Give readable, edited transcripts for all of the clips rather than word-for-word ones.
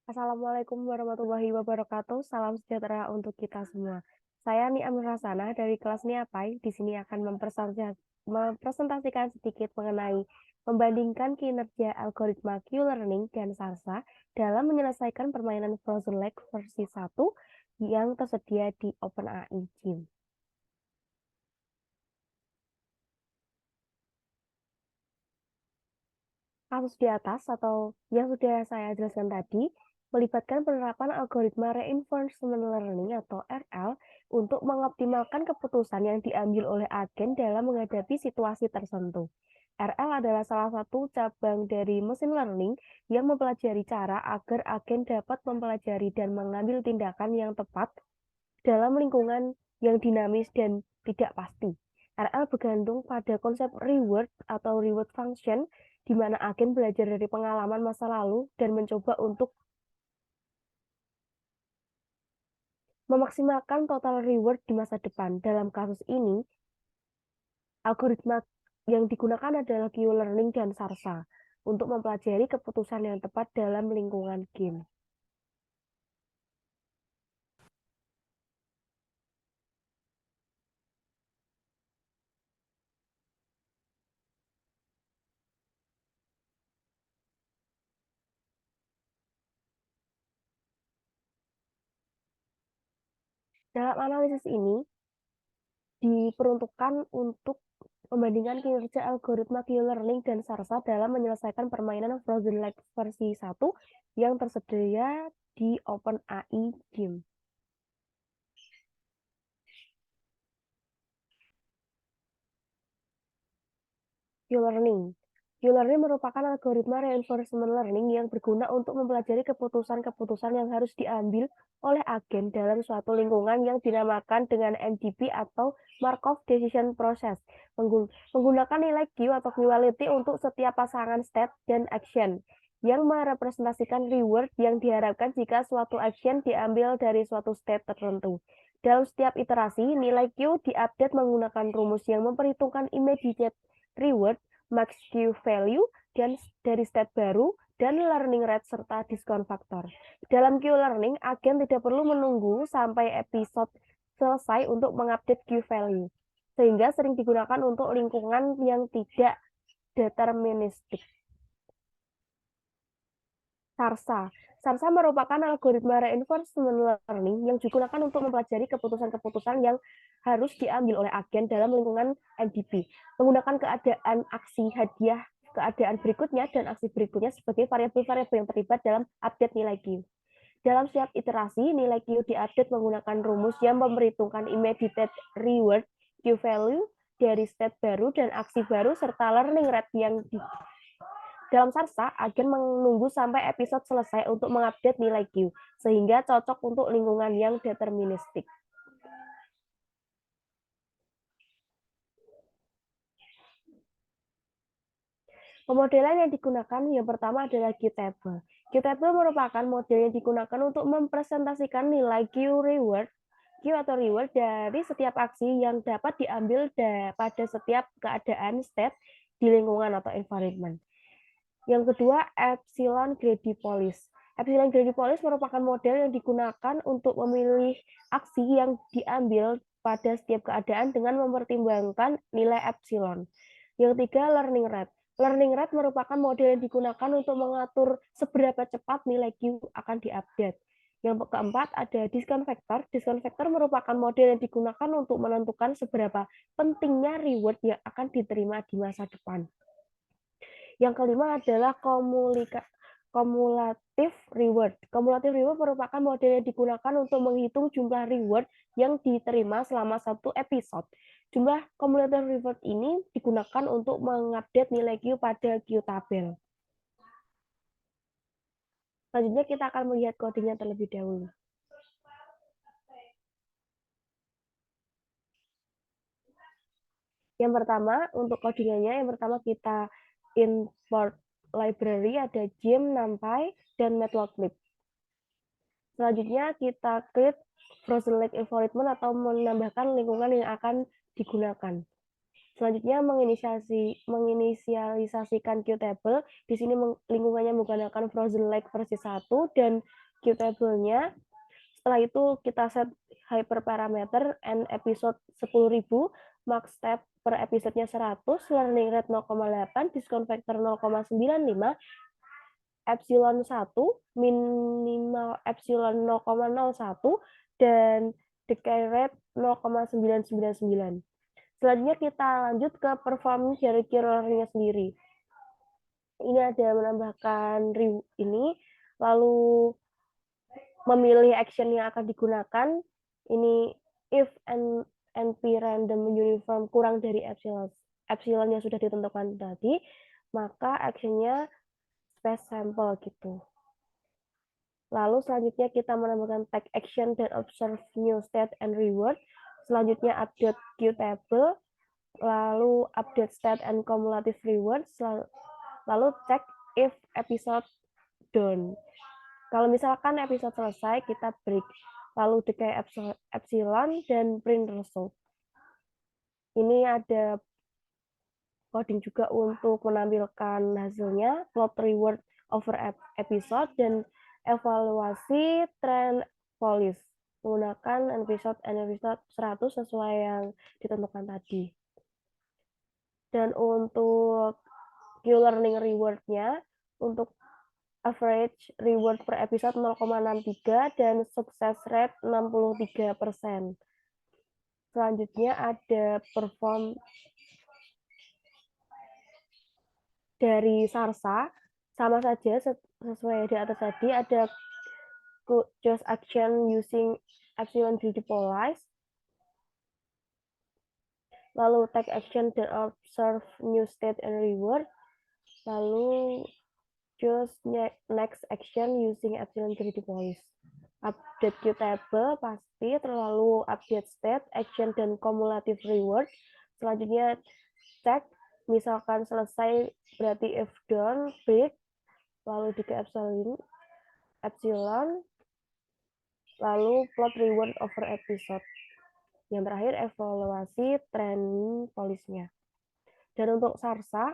Assalamualaikum warahmatullahi wabarakatuh. Salam sejahtera untuk kita semua. Saya Nia Nurhasana dari kelas Niapai. Di sini akan mempresentasikan sedikit mengenai membandingkan kinerja algoritma Q-learning dan SARSA dalam menyelesaikan permainan Frozen Lake versi 1 yang tersedia di OpenAI Gym. Kasus di atas atau yang sudah saya jelaskan tadi melibatkan penerapan algoritma reinforcement learning atau RL untuk mengoptimalkan keputusan yang diambil oleh agen dalam menghadapi situasi tertentu. RL adalah salah satu cabang dari mesin learning yang mempelajari cara agar agen dapat mempelajari dan mengambil tindakan yang tepat dalam lingkungan yang dinamis dan tidak pasti. RL bergantung pada konsep reward atau reward function, di mana agen belajar dari pengalaman masa lalu dan mencoba untuk memaksimalkan total reward di masa depan. Dalam kasus ini, algoritma yang digunakan adalah Q-learning dan SARSA untuk mempelajari keputusan yang tepat dalam lingkungan game. Dalam analisis ini, diperuntukkan untuk membandingkan kinerja algoritma Q-learning dan SARSA dalam menyelesaikan permainan Frozen Lake versi 1 yang tersedia di OpenAI Gym. Q-learning. Q-learning merupakan algoritma reinforcement learning yang berguna untuk mempelajari keputusan-keputusan yang harus diambil oleh agen dalam suatu lingkungan yang dinamakan dengan MDP atau Markov Decision Process, menggunakan nilai Q atau quality untuk setiap pasangan state dan action yang merepresentasikan reward yang diharapkan jika suatu action diambil dari suatu state tertentu. Dalam setiap iterasi, nilai Q diupdate menggunakan rumus yang memperhitungkan immediate reward, max Q value, dan dari state baru, dan learning rate serta diskon faktor. Dalam Q-learning, agen tidak perlu menunggu sampai episode selesai untuk mengupdate Q value, sehingga sering digunakan untuk lingkungan yang tidak deterministik. SARSA. SARSA merupakan algoritma reinforcement learning yang digunakan untuk mempelajari keputusan-keputusan yang harus diambil oleh agen dalam lingkungan MDP, menggunakan keadaan aksi hadiah, keadaan berikutnya, dan aksi berikutnya sebagai variabel-variabel yang terlibat dalam update nilai Q. Dalam setiap iterasi, nilai Q diupdate menggunakan rumus yang memperhitungkan immediate reward, Q value, dari state baru dan aksi baru, serta learning rate yang dalam SARSA, agen menunggu sampai episode selesai untuk mengupdate nilai Q, sehingga cocok untuk lingkungan yang deterministik. Pemodelan yang digunakan yang pertama adalah Q-table. Q-table merupakan model yang digunakan untuk mempresentasikan nilai Q atau reward dari setiap aksi yang dapat diambil pada setiap keadaan state di lingkungan atau environment. Yang kedua, Epsilon Gradipolis. Epsilon Gradipolis merupakan model yang digunakan untuk memilih aksi yang diambil pada setiap keadaan dengan mempertimbangkan nilai epsilon. Yang ketiga, learning rate. Learning rate merupakan model yang digunakan untuk mengatur seberapa cepat nilai Q akan diupdate. Yang keempat, ada discount factor. Discount factor merupakan model yang digunakan untuk menentukan seberapa pentingnya reward yang akan diterima di masa depan. Yang kelima adalah cumulative reward. Cumulative reward merupakan model yang digunakan untuk menghitung jumlah reward yang diterima selama satu episode. Jumlah cumulative reward ini digunakan untuk mengupdate nilai Q pada Q-tabel. Selanjutnya kita akan melihat kodenya terlebih dahulu. Yang pertama, untuk codingannya, yang pertama kita import library, ada Gym, NumPy, dan Matplotlib. Selanjutnya kita create Frozen Lake environment atau menambahkan lingkungan yang akan digunakan. Selanjutnya menginisialisasikan Qtable. Di sini lingkungannya menggunakan Frozen Lake versi 1 dan Qtable-nya. Setelah itu kita set hyperparameter and episode 10.000, max step per episodenya 100, learning rate 0,8, discount factor 0,95, epsilon 1, minimal epsilon 0,01, dan decay rate 0,999. Selanjutnya kita lanjut ke performance dari learning-nya sendiri. Ini ada menambahkan ini, lalu memilih action yang akan digunakan. Ini if NP random uniform kurang dari epsilon yang sudah ditentukan tadi, maka actionnya space sample gitu. Lalu selanjutnya kita menambahkan take action dan observe new state and reward. Selanjutnya update Qtable, lalu update state and cumulative rewards, lalu check if episode done. Kalau misalkan episode selesai, kita break, lalu decay epsilon dan print result. Ini ada coding juga untuk menampilkan hasilnya, plot reward over episode, dan evaluasi trend police menggunakan episode 100 sesuai yang ditentukan tadi. Dan untuk Q-learning reward-nya, untuk average reward per episode 0,63 dan success rate 63%. Selanjutnya ada perform dari Sarsa, sama saja sesuai di atas tadi, ada choose action using epsilon police, lalu take action dan observe new state and reward, lalu choose next action using epsilon police. Update Qtable pasti, terlalu update state, action, dan cumulative reward. Selanjutnya cek, misalkan selesai berarti if done, break, lalu di epsilon, lalu plot reward over episode. Yang terakhir evaluasi trend police-nya. Dan untuk Sarsa,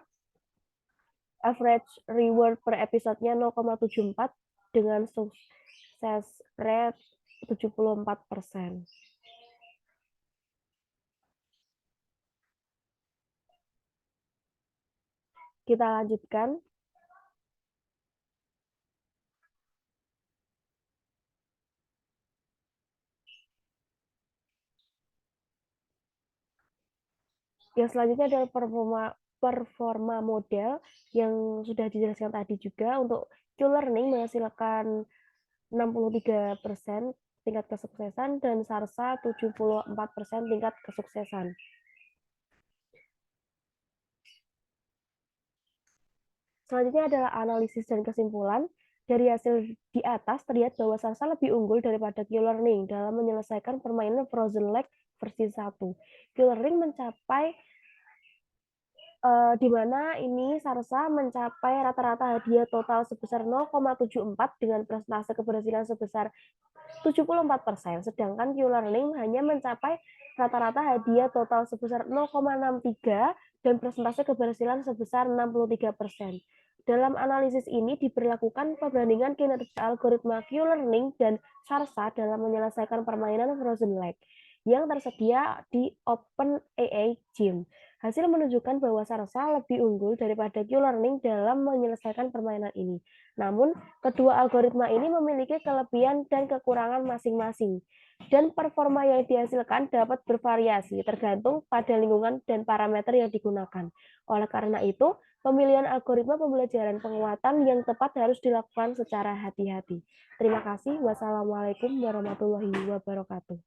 average reward per episode-nya 0,74 dengan success rate 74%. Kita lanjutkan. Yang selanjutnya adalah performa model yang sudah dijelaskan tadi juga. Untuk Q-learning menghasilkan 63% tingkat kesuksesan dan Sarsa 74% tingkat kesuksesan. Selanjutnya adalah analisis dan kesimpulan. Dari hasil di atas terlihat bahwa Sarsa lebih unggul daripada Q-learning dalam menyelesaikan permainan Frozen Lake versi 1. Q-learning mencapai di mana ini Sarsa mencapai rata-rata hadiah total sebesar 0,74 dengan persentase keberhasilan sebesar 74%, sedangkan Q-learning hanya mencapai rata-rata hadiah total sebesar 0,63 dan persentase keberhasilan sebesar 63%. Dalam analisis ini diberlakukan perbandingan kinerja algoritma Q-learning dan Sarsa dalam menyelesaikan permainan Frozen Lake yang tersedia di OpenAI Gym. Hasil menunjukkan bahwa Sarsa lebih unggul daripada Q-learning dalam menyelesaikan permainan ini. Namun, kedua algoritma ini memiliki kelebihan dan kekurangan masing-masing, dan performa yang dihasilkan dapat bervariasi tergantung pada lingkungan dan parameter yang digunakan. Oleh karena itu, pemilihan algoritma pembelajaran penguatan yang tepat harus dilakukan secara hati-hati. Terima kasih. Wassalamualaikum warahmatullahi wabarakatuh.